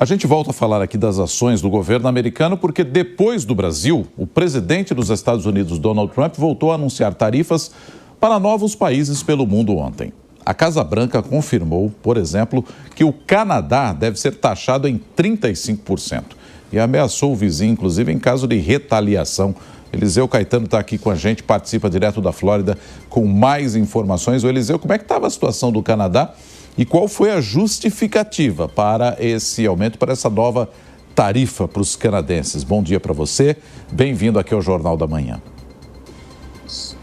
A gente volta a falar aqui das ações do governo americano porque depois do Brasil, o presidente dos Estados Unidos, Donald Trump, voltou a anunciar tarifas para novos países pelo mundo ontem. A Casa Branca confirmou, por exemplo, que o Canadá deve ser taxado em 35% e ameaçou o vizinho, inclusive, em caso de retaliação. Eliseu Caetano está aqui com a gente, participa direto da Flórida com mais informações. O Eliseu, como é que estava a situação do Canadá e qual foi a justificativa para esse aumento, para essa nova tarifa para os canadenses? Bom dia para você, bem-vindo aqui ao Jornal da Manhã.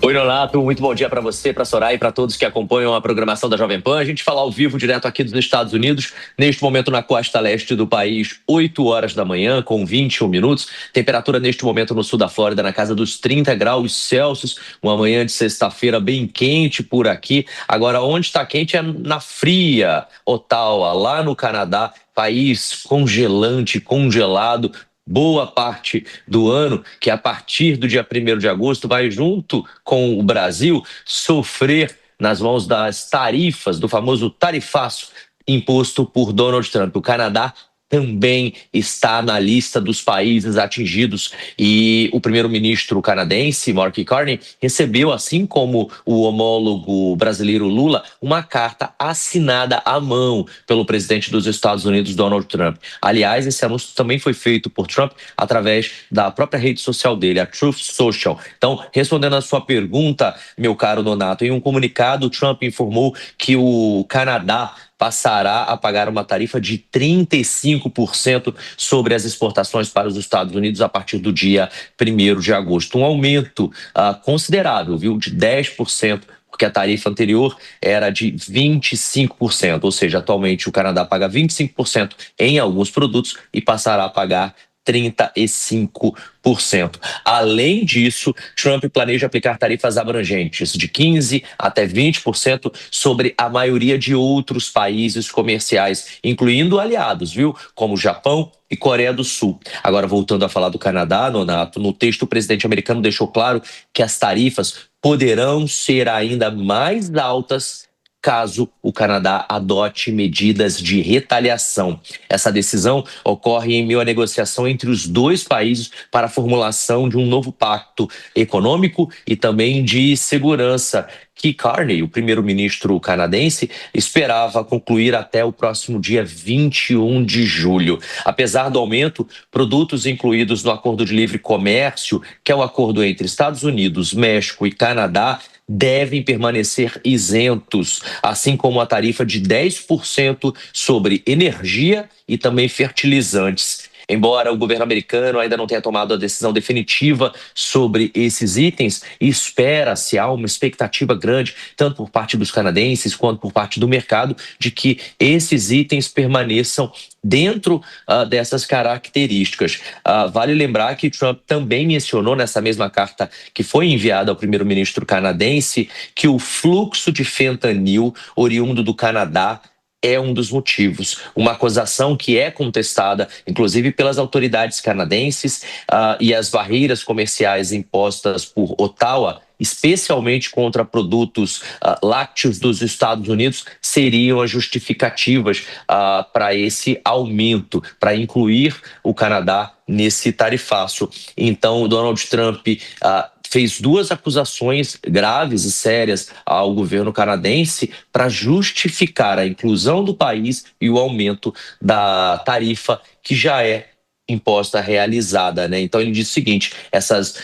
Oi, Nonato, muito bom dia para você, para a Soraya e para todos que acompanham a programação da Jovem Pan. A gente fala ao vivo, direto aqui dos Estados Unidos, neste momento na costa leste do país, 8 horas da manhã, com 21 minutos. Temperatura neste momento no sul da Flórida, na casa dos 30 graus Celsius. Uma manhã de sexta-feira bem quente por aqui. Agora, onde está quente é na fria Ottawa, lá no Canadá, país congelante, congelado. Boa parte do ano, que a partir do dia 1º de agosto vai, junto com o Brasil, sofrer nas mãos das tarifas, do famoso tarifaço imposto por Donald Trump. O Canadá também está na lista dos países atingidos e o primeiro-ministro canadense, Mark Carney, recebeu, assim como o homólogo brasileiro Lula, uma carta assinada à mão pelo presidente dos Estados Unidos, Donald Trump. Aliás, esse anúncio também foi feito por Trump através da própria rede social dele, a Truth Social. Então, respondendo à sua pergunta, meu caro Nonato, em um comunicado, Trump informou que o Canadá passará a pagar uma tarifa de 35% sobre as exportações para os Estados Unidos a partir do dia 1º de agosto. Um aumento considerável, viu, de 10%, porque a tarifa anterior era de 25%, ou seja, atualmente o Canadá paga 25% em alguns produtos e passará a pagar 35%. Além disso, Trump planeja aplicar tarifas abrangentes de 15% até 20% sobre a maioria de outros países comerciais, incluindo aliados, viu? Como Japão e Coreia do Sul. Agora, voltando a falar do Canadá, Nonato, no texto o presidente americano deixou claro que as tarifas poderão ser ainda mais altas caso o Canadá adote medidas de retaliação. Essa decisão ocorre em meio à negociação entre os dois países para a formulação de um novo pacto econômico e também de segurança, que Carney, o primeiro-ministro canadense, esperava concluir até o próximo dia 21 de julho. Apesar do aumento, produtos incluídos no Acordo de Livre Comércio, que é o acordo entre Estados Unidos, México e Canadá, devem permanecer isentos, assim como a tarifa de 10% sobre energia e também fertilizantes. Embora o governo americano ainda não tenha tomado a decisão definitiva sobre esses itens, espera-se, há uma expectativa grande, tanto por parte dos canadenses quanto por parte do mercado, de que esses itens permaneçam dentro dessas características. Vale lembrar que Trump também mencionou nessa mesma carta que foi enviada ao primeiro-ministro canadense que o fluxo de fentanil oriundo do Canadá é um dos motivos. Uma acusação que é contestada, inclusive pelas autoridades canadenses, e as barreiras comerciais impostas por Ottawa, especialmente contra produtos lácteos dos Estados Unidos, seriam as justificativas para esse aumento, para incluir o Canadá nesse tarifaço. Então, Donald Trump fez duas acusações graves e sérias ao governo canadense para justificar a inclusão do país e o aumento da tarifa que já é imposta realizada, né? Então ele diz o seguinte: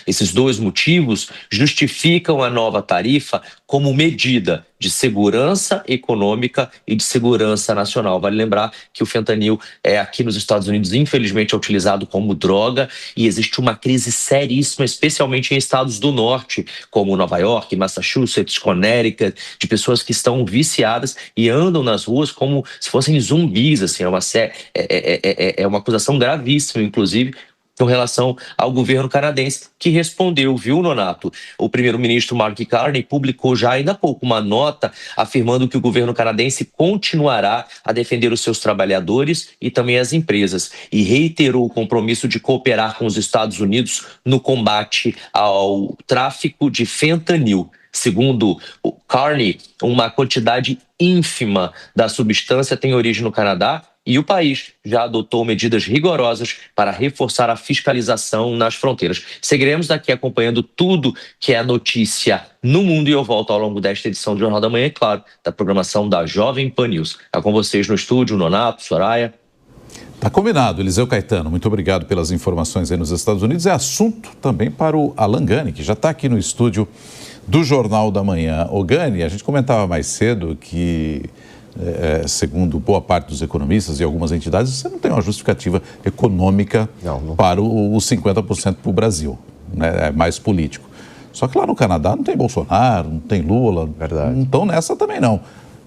esses dois motivos justificam a nova tarifa como medida de segurança econômica e de segurança nacional. Vale lembrar que o fentanil aqui nos Estados Unidos, infelizmente, é utilizado como droga e existe uma crise seríssima, especialmente em estados do norte, como Nova York, Massachusetts, Connecticut, de pessoas que estão viciadas e andam nas ruas como se fossem zumbis, assim, é uma acusação gravíssima, inclusive, com relação ao governo canadense, que respondeu, viu, Nonato? O primeiro-ministro Mark Carney publicou já ainda há pouco uma nota afirmando que o governo canadense continuará a defender os seus trabalhadores e também as empresas, e reiterou o compromisso de cooperar com os Estados Unidos no combate ao tráfico de fentanil. Segundo o Carney, uma quantidade ínfima da substância tem origem no Canadá e o país já adotou medidas rigorosas para reforçar a fiscalização nas fronteiras. Seguiremos aqui acompanhando tudo que é notícia no mundo e eu volto ao longo desta edição do Jornal da Manhã, e claro, da programação da Jovem Pan News. É com vocês no estúdio, Nonato, Soraya. Tá combinado, Eliseu Caetano. Muito obrigado pelas informações aí nos Estados Unidos. É assunto também para o Alan Gani, que já está aqui no estúdio do Jornal da Manhã. Ô Gani, a gente comentava mais cedo que, segundo boa parte dos economistas e algumas entidades, você não tem uma justificativa econômica para os 50% para o Brasil, né? É mais político. Só que lá no Canadá não tem Bolsonaro, não tem Lula, verdade. Não estão nessa também não.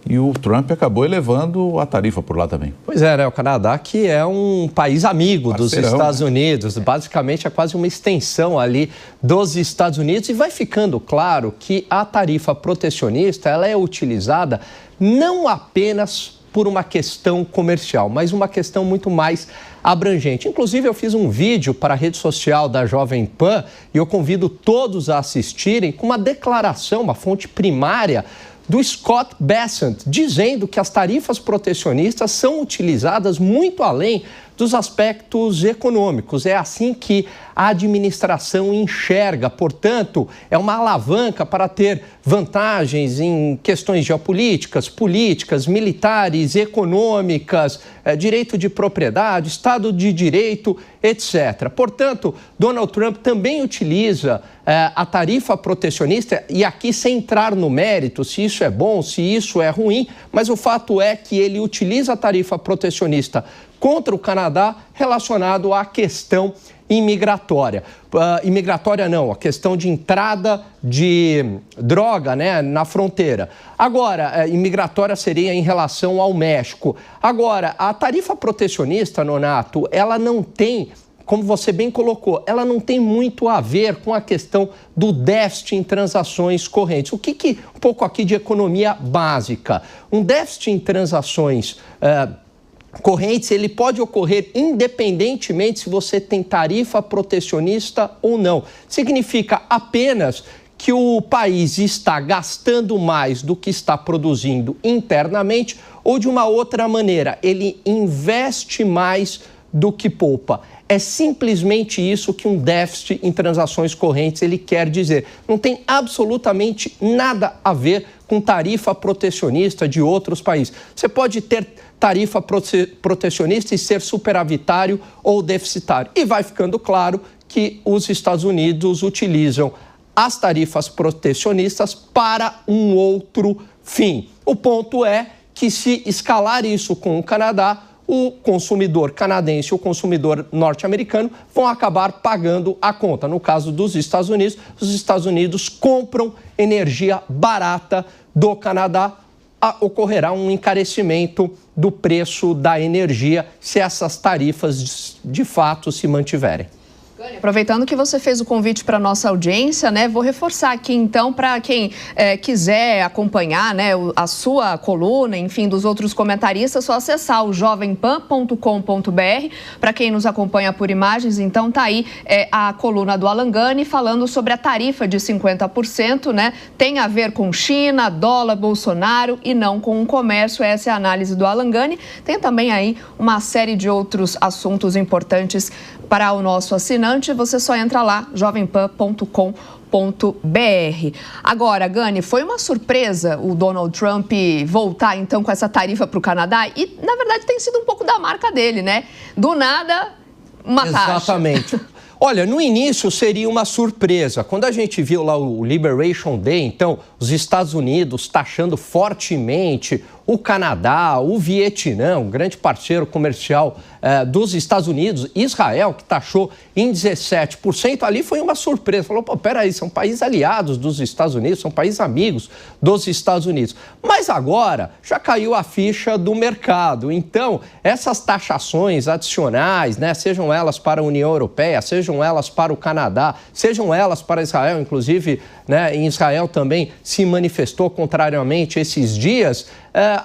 E o Trump acabou elevando a tarifa por lá também. Pois é, né? O Canadá, que é um país amigo dos Estados Unidos, basicamente é quase uma extensão ali dos Estados Unidos, e vai ficando claro que a tarifa protecionista ela é utilizada não apenas por uma questão comercial, mas uma questão muito mais abrangente. Inclusive, eu fiz um vídeo para a rede social da Jovem Pan e eu convido todos a assistirem com uma declaração, uma fonte primária do Scott Bessent, dizendo que as tarifas protecionistas são utilizadas muito além dos aspectos econômicos. É assim que a administração enxerga. Portanto, é uma alavanca para ter vantagens em questões geopolíticas, políticas, militares, econômicas, direito de propriedade, Estado de Direito, etc. Portanto, Donald Trump também utiliza a tarifa protecionista, e aqui sem entrar no mérito se isso é bom, se isso é ruim, mas o fato é que ele utiliza a tarifa protecionista contra o Canadá relacionado à questão imigratória. Imigratória não, a questão de entrada de droga, né, na fronteira. Agora, imigratória seria em relação ao México. Agora, a tarifa protecionista, Nonato, ela não tem, como você bem colocou, ela não tem muito a ver com a questão do déficit em transações correntes. Um pouco aqui de economia básica. Um déficit em transações correntes, ele pode ocorrer independentemente se você tem tarifa protecionista ou não. Significa apenas que o país está gastando mais do que está produzindo internamente, ou de uma outra maneira, ele investe mais do que poupa. É simplesmente isso que um déficit em transações correntes ele quer dizer. Não tem absolutamente nada a ver com tarifa protecionista de outros países. Você pode ter tarifa protecionista e ser superavitário ou deficitário. E vai ficando claro que os Estados Unidos utilizam as tarifas protecionistas para um outro fim. O ponto é que, se escalar isso com o Canadá, o consumidor canadense e o consumidor norte-americano vão acabar pagando a conta. No caso dos Estados Unidos, os Estados Unidos compram energia barata do Canadá. Ocorrerá um encarecimento do preço da energia se essas tarifas de fato se mantiverem. Aproveitando que você fez o convite para a nossa audiência, né, vou reforçar aqui então para quem quiser acompanhar, né, a sua coluna, enfim, dos outros comentaristas, só acessar o jovempan.com.br. Para quem nos acompanha por imagens, então tá aí a coluna do Alan Gani falando sobre a tarifa de 50%, né, tem a ver com China, dólar, Bolsonaro e não com o comércio. Essa é a análise do Alan Gani. Tem também aí uma série de outros assuntos importantes para o nosso assinante. Você só entra lá, jovempan.com.br. Agora, Gani, foi uma surpresa o Donald Trump voltar então com essa tarifa para o Canadá? E, na verdade, tem sido um pouco da marca dele, né? Do nada, uma taxa. Exatamente. Olha, no início seria uma surpresa. Quando a gente viu lá o Liberation Day, então, os Estados Unidos taxando fortemente o Canadá, o Vietnã, um grande parceiro comercial dos Estados Unidos, Israel, que taxou em 17%, ali foi uma surpresa. Falou, pô, peraí, são países aliados dos Estados Unidos, são países amigos dos Estados Unidos. Mas agora já caiu a ficha do mercado. Então, essas taxações adicionais, né, sejam elas para a União Europeia, sejam elas para o Canadá, sejam elas para Israel, inclusive, né, em Israel também se manifestou contrariamente esses dias.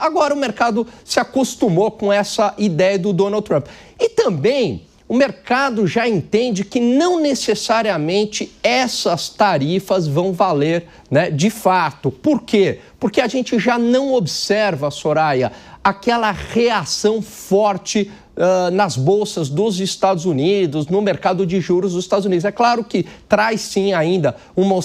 Agora o mercado se acostumou com essa ideia do Donald Trump. E também o mercado já entende que não necessariamente essas tarifas vão valer, né, de fato. Por quê? Porque a gente já não observa, Soraya, aquela reação forte nas bolsas dos Estados Unidos, no mercado de juros dos Estados Unidos. É claro que traz sim ainda uma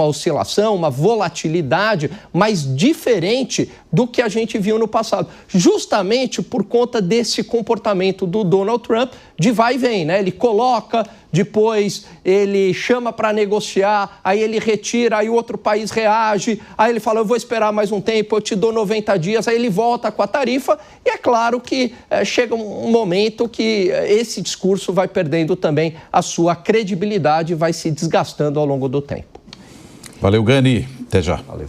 oscilação, uma volatilidade, mas diferente do que a gente viu no passado. Justamente por conta desse comportamento do Donald Trump de vai e vem, né? Ele coloca, depois ele chama para negociar, aí ele retira, aí o outro país reage, aí ele fala, eu vou esperar mais um tempo, eu te dou 90 dias, aí ele volta com a tarifa, e é claro que chega um momento que esse discurso vai perdendo também a sua credibilidade, vai se desgastando ao longo do tempo. Valeu, Gani. Até já. Valeu.